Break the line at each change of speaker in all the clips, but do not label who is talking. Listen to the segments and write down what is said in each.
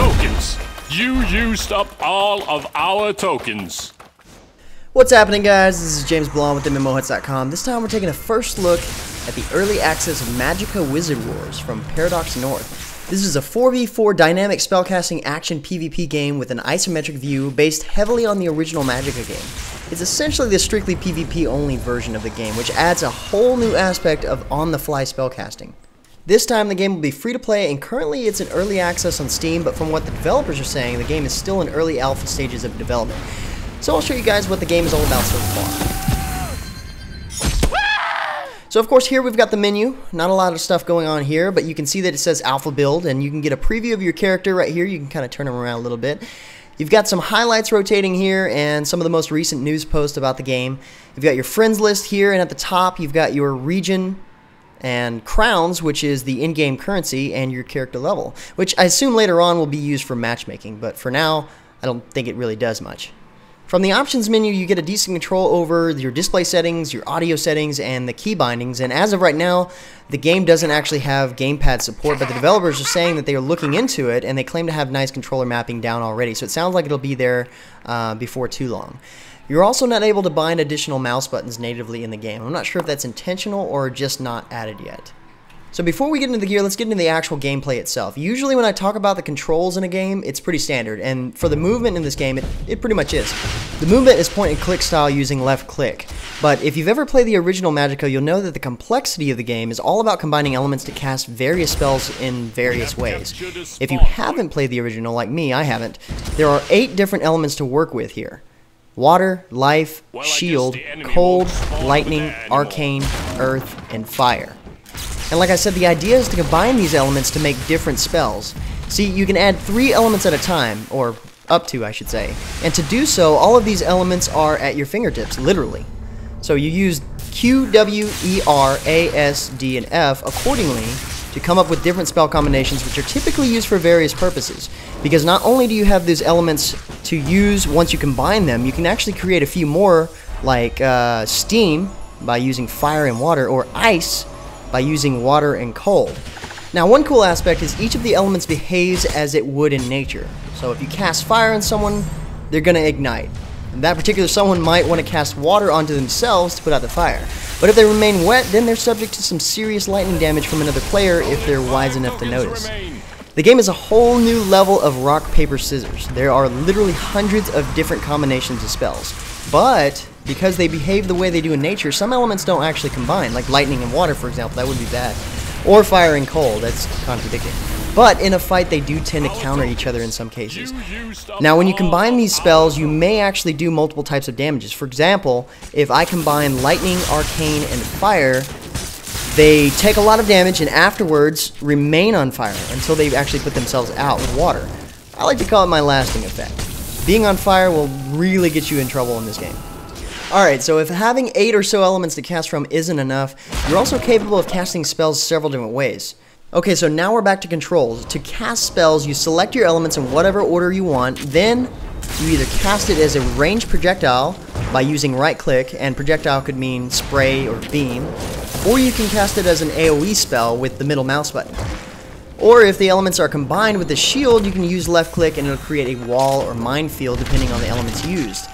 tokens. You used up all of our tokens.
What's happening, guys? This is James Blonde with MMOHuts.com. This time we're taking a first look at the early access of Magicka Wizard Wars from Paradox North. This is a 4v4 dynamic spellcasting action PvP game with an isometric view based heavily on the original Magicka game. It's essentially the strictly PvP only version of the game, which adds a whole new aspect of on-the-fly spellcasting. This time the game will be free to play, and currently it's in early access on Steam, but from what the developers are saying, the game is still in early alpha stages of development. So I'll show you guys what the game is all about so far. So of course here we've got the menu. Not a lot of stuff going on here, but you can see that it says alpha build, and you can get a preview of your character right here. You can kind of turn him around a little bit. You've got some highlights rotating here and some of the most recent news posts about the game. You've got your friends list here, and at the top you've got your region and crowns, which is the in-game currency, and your character level, which I assume later on will be used for matchmaking, but for now I don't think it really does much. From the options menu, you get a decent control over your display settings, your audio settings, and the key bindings. And as of right now, the game doesn't actually have gamepad support, but the developers are saying that they are looking into it, and they claim to have nice controller mapping down already. So it sounds like it'll be there before too long. You're also not able to bind additional mouse buttons natively in the game. I'm not sure if that's intentional or just not added yet. So before we get into the gear, let's get into the actual gameplay itself. Usually when I talk about the controls in a game, it's pretty standard, and for the movement in this game, it pretty much is. The movement is point and click style using left click, but if you've ever played the original Magicka, you'll know that the complexity of the game is all about combining elements to cast various spells in various ways. If you haven't played the original, like me, I haven't, there are 8 different elements to work with here. Water, life, shield, cold, lightning, arcane, earth, and fire. And like I said, the idea is to combine these elements to make different spells. See, you can add 3 elements at a time, or up to, I should say. And to do so, all of these elements are at your fingertips, literally. So you use Q, W, E, R, A, S, D, and F accordingly to come up with different spell combinations, which are typically used for various purposes. Because not only do you have these elements to use once you combine them, you can actually create a few more, like steam by using fire and water, or ice by using water and cold. Now, one cool aspect is each of the elements behaves as it would in nature. So if you cast fire on someone, they're going to ignite. And that particular someone might want to cast water onto themselves to put out the fire. But if they remain wet, then they're subject to some serious lightning damage from another player if they're wise enough to notice. The game is a whole new level of rock, paper, scissors. There are literally hundreds of different combinations of spells. But because they behave the way they do in nature, some elements don't actually combine, like lightning and water, for example. That would be bad. Or fire and cold. That's contradicting. But in a fight, they do tend to counter each other in some cases. Now, when you combine these spells, you may actually do multiple types of damages. For example, if I combine lightning, arcane, and fire, they take a lot of damage and afterwards remain on fire until they actually put themselves out with water. I like to call it my lasting effect. Being on fire will really get you in trouble in this game. Alright, so if having 8 or so elements to cast from isn't enough, you're also capable of casting spells several different ways. Okay, so now we're back to controls. To cast spells, you select your elements in whatever order you want, then you either cast it as a ranged projectile by using right click, and projectile could mean spray or beam, or you can cast it as an AoE spell with the middle mouse button. Or if the elements are combined with the shield, you can use left click and it'll create a wall or minefield depending on the elements used.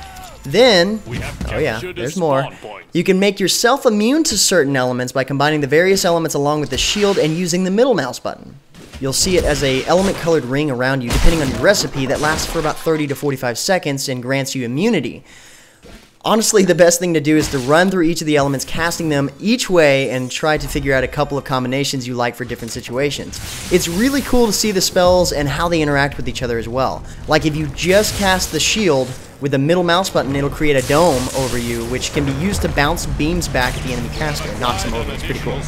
Then, oh yeah, there's more. You can make yourself immune to certain elements by combining the various elements along with the shield and using the middle mouse button. You'll see it as a element colored ring around you depending on your recipe that lasts for about 30 to 45 seconds and grants you immunity. Honestly, the best thing to do is to run through each of the elements, casting them each way, and try to figure out a couple of combinations you like for different situations. It's really cool to see the spells and how they interact with each other as well. Like if you just cast the shield with the middle mouse button, it'll create a dome over you, which can be used to bounce beams back at the enemy caster. It knocks them over. It's pretty cool.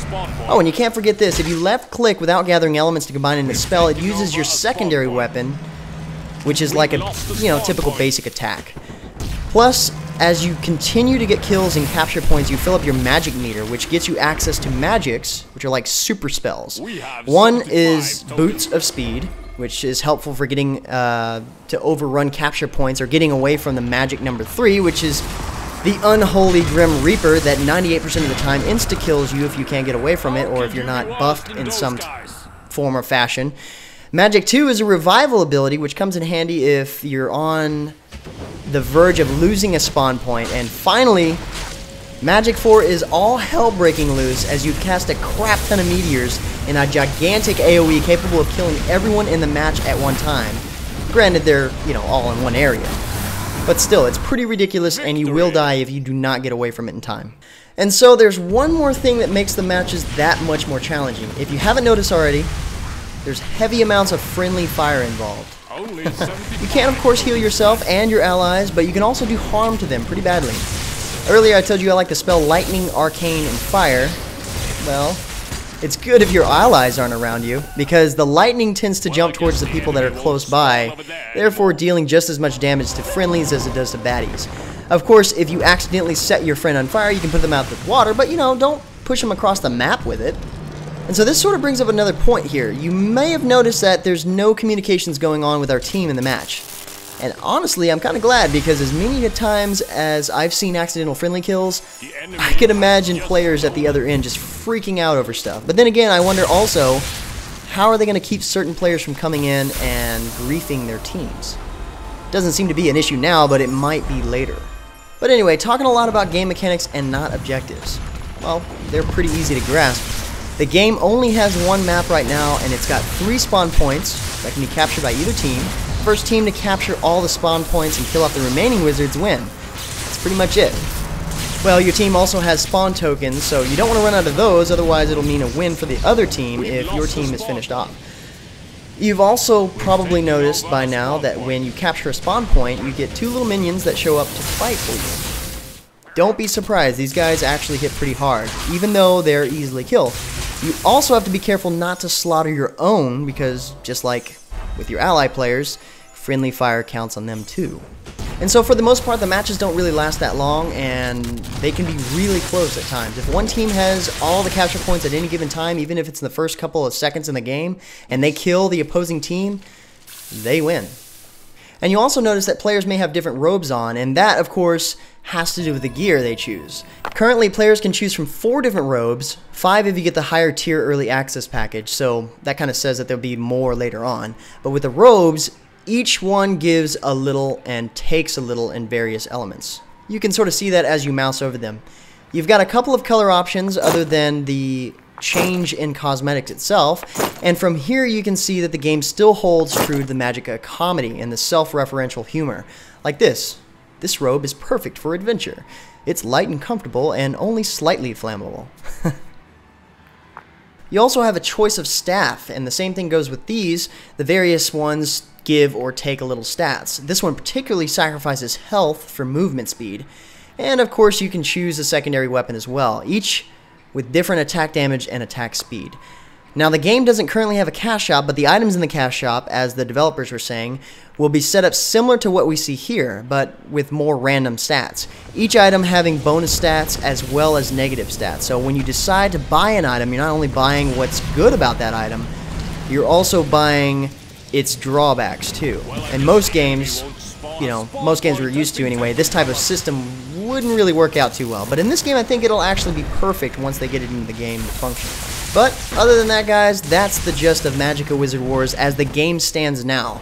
Oh, and you can't forget this. If you left click without gathering elements to combine into a spell, it uses your secondary weapon, which is like a, typical basic attack. Plus, as you continue to get kills and capture points, you fill up your magic meter, which gets you access to magics, which are like super spells. One is Boots of Speed, which is helpful for getting to overrun capture points or getting away from the magic number 3, which is the unholy Grim Reaper that 98% of the time insta-kills you if you can't get away from it or if you're not buffed in some form or fashion. Magic 2 is a revival ability, which comes in handy if you're on the verge of losing a spawn point. And finally, Magic 4 is all hell breaking loose as you cast a crap ton of meteors in a gigantic AoE capable of killing everyone in the match at one time. Granted, they're, all in one area. But still, it's pretty ridiculous, and you will die if you do not get away from it in time. And so there's one more thing that makes the matches that much more challenging. If you haven't noticed already, there's heavy amounts of friendly fire involved. You can, of course, heal yourself and your allies, but you can also do harm to them pretty badly. Earlier I told you I like to spell lightning, arcane, and fire. Well, it's good if your allies aren't around you, because the lightning tends to jump towards the people that are close by, therefore dealing just as much damage to friendlies as it does to baddies. Of course, if you accidentally set your friend on fire, you can put them out with water, but don't push them across the map with it. And so this sort of brings up another point here. You may have noticed that there's no communications going on with our team in the match. And honestly, I'm kind of glad, because as many times as I've seen accidental friendly kills, I could imagine players at the other end just freaking out over stuff. But then again, I wonder also, how are they going to keep certain players from coming in and griefing their teams? Doesn't seem to be an issue now, but it might be later. But anyway, talking a lot about game mechanics and not objectives. Well, they're pretty easy to grasp. The game only has one map right now, and it's got 3 spawn points that can be captured by either team. First team to capture all the spawn points and kill off the remaining wizards win. That's pretty much it. Well, your team also has spawn tokens, so you don't want to run out of those, otherwise it'll mean a win for the other team if your team is finished off. You've also probably noticed by now that when you capture a spawn point, you get 2 little minions that show up to fight for you. Don't be surprised, these guys actually hit pretty hard, even though they're easily killed. You also have to be careful not to slaughter your own, because just like with your ally players, friendly fire counts on them too. And so for the most part, the matches don't really last that long, and they can be really close at times. If one team has all the capture points at any given time, even if it's in the first couple of seconds in the game, and they kill the opposing team, they win. And you also notice that players may have different robes on, and that, of course, has to do with the gear they choose. Currently, players can choose from 4 different robes, 5 if you get the higher tier early access package, so that kind of says that there'll be more later on. But with the robes, each one gives a little and takes a little in various elements. You can sort of see that as you mouse over them. You've got a couple of color options other than the change in cosmetics itself, and from here you can see that the game still holds true to the Magicka comedy and the self-referential humor. Like this. This robe is perfect for adventure. It's light and comfortable and only slightly flammable. You also have a choice of staff, and the same thing goes with these. The various ones give or take a little stats. This one particularly sacrifices health for movement speed. And of course you can choose a secondary weapon as well, each with different attack damage and attack speed. Now the game doesn't currently have a cash shop, but the items in the cash shop, as the developers were saying, will be set up similar to what we see here, but with more random stats. Each item having bonus stats as well as negative stats. So when you decide to buy an item, you're not only buying what's good about that item, you're also buying its drawbacks too. In most games, most games we're used to anyway, this type of system wouldn't really work out too well. But in this game, I think it'll actually be perfect once they get it into the game to function. But other than that, guys, that's the gist of Magicka Wizard Wars as the game stands now.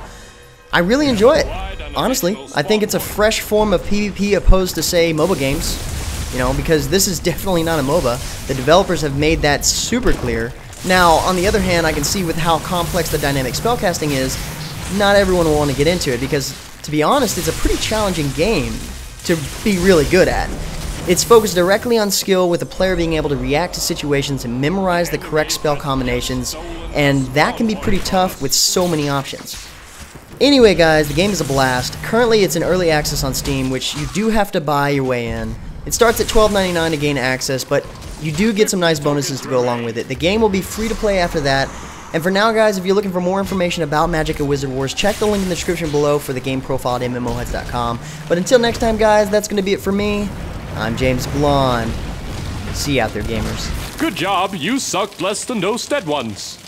I really enjoy it. Honestly, I think it's a fresh form of PvP opposed to, say, MOBA games. Because this is definitely not a MOBA. The developers have made that super clear. Now, on the other hand, I can see with how complex the dynamic spellcasting is, not everyone will want to get into it because, to be honest, it's a pretty challenging game to be really good at. It's focused directly on skill, with the player being able to react to situations and memorize the correct spell combinations, and that can be pretty tough with so many options. Anyway, guys, the game is a blast. Currently, it's in early access on Steam, which you do have to buy your way in. It starts at $12.99 to gain access, but you do get some nice bonuses to go along with it. The game will be free to play after that. And for now, guys, if you're looking for more information about Magicka Wizard Wars, check the link in the description below for the game profile at MMOHuts.com. But until next time, guys, that's going to be it for me. I'm James Blonde. See you out there, gamers.
Good job, you sucked less than those dead ones.